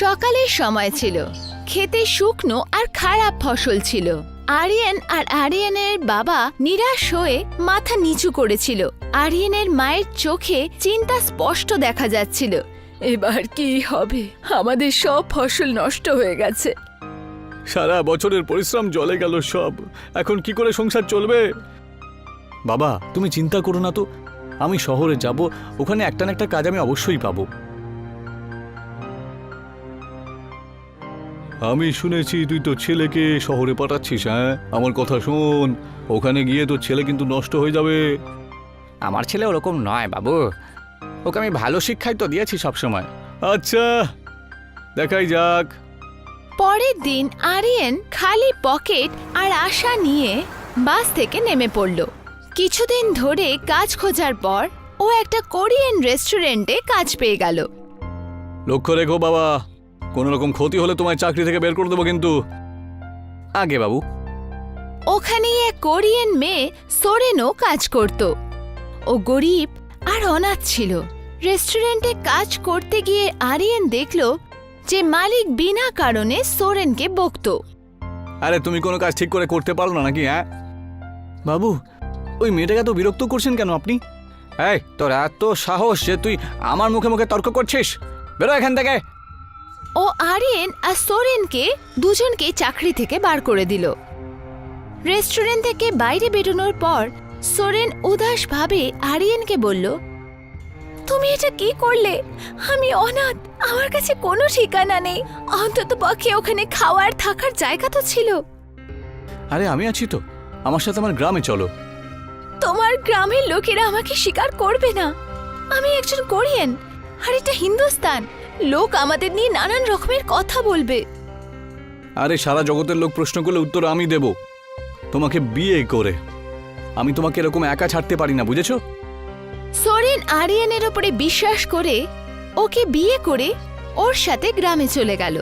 সকালের সময় ছিল। খেতে শুকনো আর খারাপ ফসল ছিল। আরিয়ান আর আরিয়ানের বাবা নিরাশ হয়ে মাথা নিচু করেছিল। আরিয়ানের মায়ের চোখে চিন্তা স্পষ্ট দেখা যাচ্ছিল। এবার কি হবে? আমাদের সব ফসল নষ্ট হয়ে গেছে। সারা বছরের পরিশ্রম জলে গেল সব। এখন কি করে সংসার চলবে? বাবা, তুমি চিন্তা করো না তো, আমি শহরে যাব, ওখানে একটা না একটা কাজ আমি অবশ্যই পাবো। আমি শুনেছি তুই তো ছেলেকে শহরে পাঠাচ্ছিস। হ্যাঁ, আমার কথা শোন, ওখানে গিয়ে তোর ছেলে কিন্তু নষ্ট হয়ে যাবে। আমার ছেলে ওরকম নয় বাবু, ওকে আমি ভালো শিক্ষাই তো দিয়েছি সবসময়। আচ্ছা, দেখাই যাক। পরের দিন আরিয়ান খালি পকেট আর আশা নিয়ে বাস থেকে নেমে পড়ল। কিছুদিন ধরে কাজ খোঁজার পর ও একটা কোরিয়ান রেস্টুরেন্টে কাজ পেয়ে গেল। লক্ষ্য রেখো বাবা, কোনো রকম ক্ষতি হলে তোমায় চাকরি থেকে বের করে দেবো কিন্তু। আগে বাবু। ওখানেই এক কোরিয়ান মেয়ে সোরেনও কাজ করত। ও গরিব আর অনাথ ছিল। রেস্টুরেন্টে কাজ করতে গিয়ে আরিয়ান দেখল যে মালিক বিনা কারণে সোরেনকে বকত। আরে তুমি কোনো কাজ ঠিক করে করতে পারো না নাকি? হ্যাঁ বাবু, ওই মেয়েটাকে এত বিরক্ত করছেন কেন আপনি? এই, তোর এত সাহস যে তুই আমার মুখে মুখে তর্ক করছিস? বেরো এখান থেকে। ও আরিয়ান আর সোরেনকে দুজনকে চাকরি থেকে বার করে দিল। রেস্টুরেন্ট থেকে বাইরে বেরোনোর পর সোরেন উদাস ভাবে আরিয়ানকে বলল, তুমি এটা কি করলে? আমি অনাথ, আমার কাছে কোনো ঠিকানা নেই। অন্তত পক্ষে ওখানে খাওয়ার থাকার জায়গা তো ছিল। আরে আমি আছি তো, আমার সাথে আমার গ্রামে চলো। তোমার গ্রামের লোকেরা আমাকে স্বীকার করবে না। আমি একজন কোরিয়ান আর এটা হিন্দুস্তান। লোক আমাদের নিয়ে নানান রকমের কথা বলবে। আরে সারা জগতের লোক প্রশ্ন করলে উত্তর আমি দেব, তোমাকে বিয়ে করে। আমি তোমাকে এরকম একা ছাড়তে পারি না, বুঝেছো? সোরেন আরিয়ানের ওপরে বিশ্বাস করে ওকে বিয়ে করে ওর সাথে গ্রামে চলে গেল।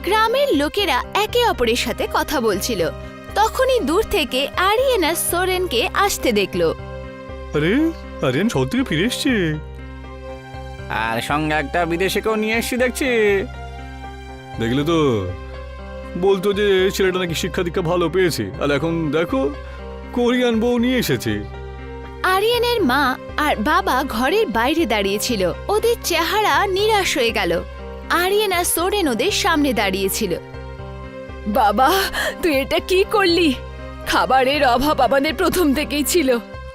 গ্রামের লোকেরা একে অপরের সাথে কথা বলছিল। তখনই দূর থেকে আরিয়ান আর সোরেনকে আসতে দেখল। আরে আরিয়ান শহর থেকে ফিরে এসছে। আর সঙ্গে একটা বিদেশিকেও নিয়ে এসছি দেখছি। দেখলে তো, বলতো যে ছেলেটা নাকি শিক্ষা দীক্ষা ভালো পেয়েছে, আর এখন দেখো কোরিয়ান বউ নিয়ে এসেছে। আরিয়ানের মা আর বাবা ঘরের বাইরে দাঁড়িয়েছিল। ওদের চেহারা নিরাশ হয়ে গেল। আরিয়ান আর সোরেন ওদের সামনে দাঁড়িয়েছিল। বাবা, তুই এটা কি করলি? খাবারের অভাব আমাদের প্রথম থেকেই ছিল।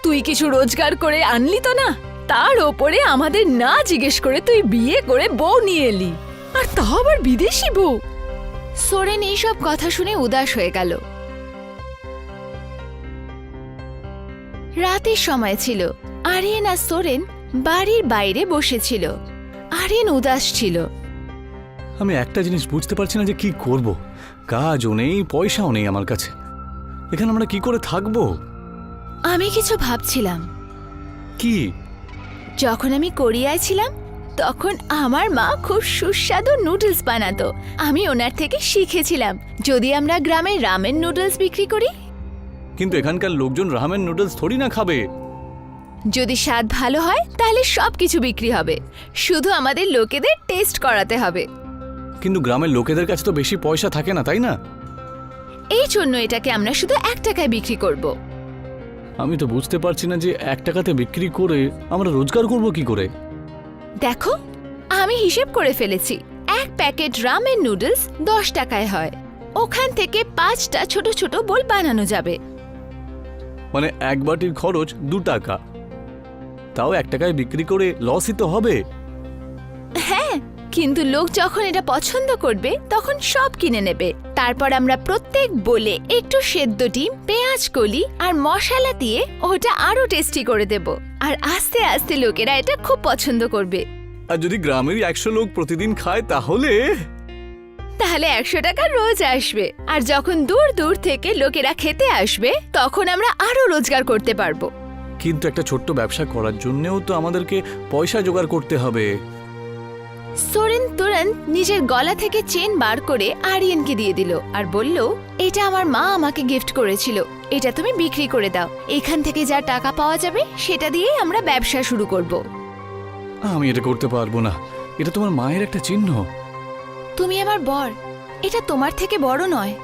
তুই কিছু রোজগার করে আনলি তো না? তার ওপরে আমাদের না জিজ্ঞেস করে তুই বিয়ে করে বউ নিয়ে এলি, আর তাও আবার বিদেশি বউ। সোরেন এইসব কথা শুনে উদাস হয়ে গেল। রাতের সময় ছিল। আরিয়ান আর সোরেন বাড়ির বাইরে বসেছিল। আরিয়ান উদাস ছিল। আমি একটা জিনিস বুঝতে পারছি না যে কি করব। কাজও নেই, পয়সাও নেই আমার কাছে। এখানে আমরা কি করে থাকবো? আমি কিছু ভাবছিলাম। কি? যখন আমি কোরিয়ায় ছিলাম তখন আমার মা খুব সুস্বাদু নুডলস বানাতো। আমি ওনার থেকে শিখেছিলাম। যদি আমরা গ্রামে রামেন নুডলস বিক্রি করি? কিন্তু এখানকার লোকজন রামেন নুডলস থোড়ি না খাবে। যদি স্বাদ ভালো হয় তাহলে সবকিছু বিক্রি হবে। শুধু আমাদের লোকেদের টেস্ট করাতে হবে। কিন্তু গ্রামের লোকেদের কাছে তো বেশি পয়সা থাকে না, তাই না? এই জন্য এটাকে আমরা শুধু 1 টাকায় বিক্রি করব। আমি তো বুঝতে পারছি না যে 1 টাকাতে বিক্রি করে আমরা রোজগার করব কি করে। দেখো, আমি হিসেব করে ফেলেছি। 1 প্যাকেট রামেন নুডলস 10 টাকায় হয়। ওখান থেকে 5টা ছোট ছোট বোল বানানো যাবে। মানে 1 বাটির খরচ 2 টাকা, তাও 1 টাকায় বিক্রি করে লসই তো হবে। হ্যাঁ, কিন্তু লোক যখন এটা পছন্দ করবে তখন সব কিনে নেবে। তারপর আমরা প্রত্যেক বোলে একটু সেদ্ধ ডিম, পেঁয়াজ কলি আর মশলা দিয়ে ওটা আরো টেস্টি করে দেব। আর আস্তে আস্তে লোকেরা এটা খুব পছন্দ করবে। আর যদি গ্রামের 100 লোক প্রতিদিন খায় তাহলে 100 টাকা রোজ আসবে। আর যখন দূর দূর থেকে লোকেরা খেতে আসবে তখন আমরা আরো রোজগার করতে পারবো। কিন্তু একটা ছোট্ট ব্যবসা করার জন্যও তো আমাদেরকে পয়সা জোগাড় করতে হবে। সোরেন তুরন্ত নিজের গলা থেকে চেন বার করে আরিয়ানকে দিয়ে দিল আর বলল, এটা আমার মা আমাকে গিফট করেছিল। এটা তুমি বিক্রি করে দাও। এখান থেকে যা টাকা পাওয়া যাবে সেটা দিয়েই আমরা ব্যবসা শুরু করব। আমি এটা করতে পারবো না। এটা তোমার মায়ের একটা চিহ্ন। তুমি আমার বর, এটা তোমার থেকে বড় নয়।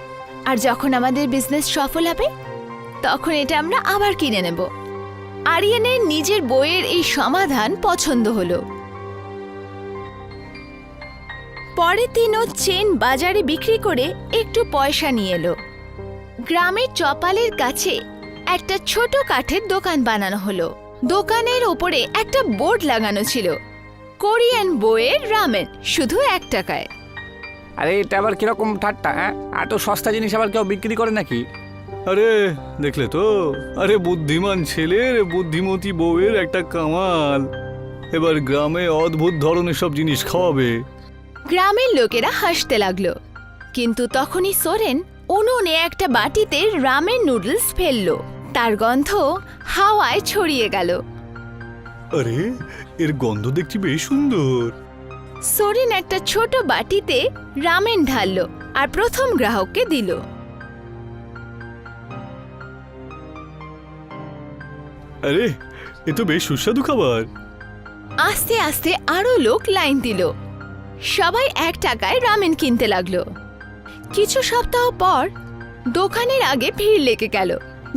আর যখন আমাদের বিজনেস সফল হবে তখন এটা আমরা আবার কিনে নেব। আরিয়ানের নিজের বইয়ের এই সমাধান পছন্দ হলো। পরের দিন ও চেন বাজারে বিক্রি করে একটু পয়সা নিয়ে এলো। গ্রামের চপালের কাছে একটা ছোট কাঠের দোকান বানানো হলো। দোকানের ওপরে একটা বোর্ড লাগানো ছিল, কোরিয়ান বইয়ের রামেন, শুধু 1 টাকায়। আরে এটা আবার কিরকম ঠাট্টা? হ্যাঁ, এত সস্তা জিনিস আবার কেউ বিক্রি করে নাকি? আরে দেখলে তো, আরে বুদ্ধিমান ছেলের বুদ্ধিমতী বউয়ের একটা কামাল। এবার গ্রামে অদ্ভুত ধরনের সব জিনিস খাওয়াবে। গ্রামের লোকেরা হাসতে লাগলো। কিন্তু তখনই সোরেন উনুনে একটা বাটিতে রামেন নুডলস ফেললো। তার গন্ধ হাওয়ায় ছড়িয়ে গেল। আরে এর গন্ধ দেখছি বেশ সুন্দর। সোরেন একটা ছোট বাটিতে রামেন ঢাললো আর প্রথম গ্রাহককে দিল। আরে এ তো বেশ সুস্বাদু খাবার। আস্তে আস্তে আরো লোক লাইন দিল। সবাই 1 টাকায় রামেন কিনতে লাগলো। কিছু সপ্তাহ পর দোকানের আগে ভিড় লেগে গেল।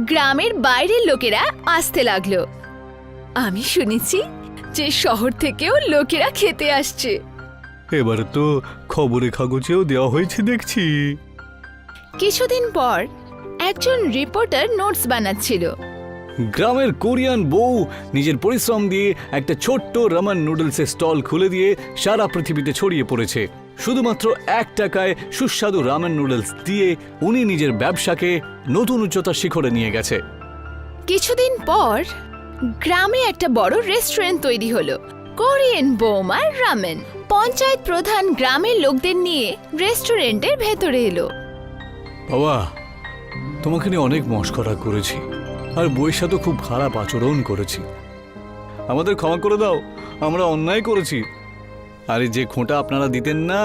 গ্রামের বাইরের লোকেরা আসতে লাগলো। আমি শুনেছি যে শহর থেকেও লোকেরা খেতে আসছে। এবার তো খবরে কাগজেও দেওয়া হয়েছে দেখছি। কিছুদিন পর একজন রিপোর্টার নোটস বানাচ্ছিল। গ্রামের কোরিয়ান বউ নিজের পরিশ্রম দিয়ে একটা ছোট্ট রামেন নুডলসের স্টল খুলে দিয়ে সারা পৃথিবীতে ছড়িয়ে পড়েছে। শুধুমাত্র 1 টাকায় সুস্বাদু রামেন নুডলস দিয়ে উনি নিজের ব্যবসাকে নতুন উচ্চতার শিখরে নিয়ে গেছে। কিছুদিন পর গ্রামে একটা বড় রেস্টুরেন্ট তৈরি হলো, কোরিয়ান বৌমার রামেন। পঞ্চায়েত প্রধান গ্রামের লোকদের নিয়ে রেস্টুরেন্টের ভেতরে এলো। বাবা, তোমাকে নিয়ে অনেক মশকরা করেছি আর বউয়ের সাথে খুব খারাপ আচরণ করেছি। আমাদের ক্ষমা করে দাও, আমরা অন্যায় করেছি। আরে যে খোঁটা আপনারা দিতেন না,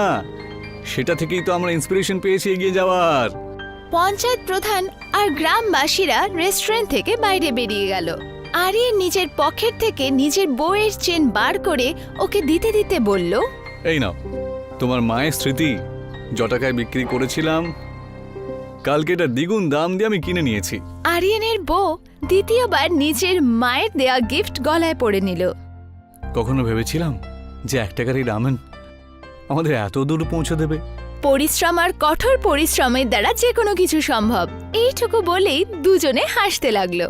সেটা থেকেই তো আমরা ইন্সপিরেশন পেয়েছি এগিয়ে যাওয়ার। পঞ্চায়েত প্রধান আর গ্রামবাসীরা রেস্টুরেন্ট থেকে বাইরে বেরিয়ে গেল। আরিয়ান নিজের পকেট থেকে নিজের বউয়ের চেন বার করে ওকে দিতে দিতে বলল, এই নাও তোমার মায়ের স্মৃতি। য টাকায় বিক্রি করেছিলাম, কালকে এটা দ্বিগুণ দাম দিয়ে আমি কিনে নিয়েছি। আরিয়ানের বউ দ্বিতীয়বার নিজের মায়ের দেয়া গিফট গলায় পড়ে নিল। কখনো ভেবেছিলাম যে 1 টাকার এই রামেন আমাদের এত দূর পৌঁছে দেবে? পরিশ্রম আর কঠোর পরিশ্রমের দ্বারা যে কোনো কিছু সম্ভব, এইটুকু বলেই দুজনে হাসতে লাগলো।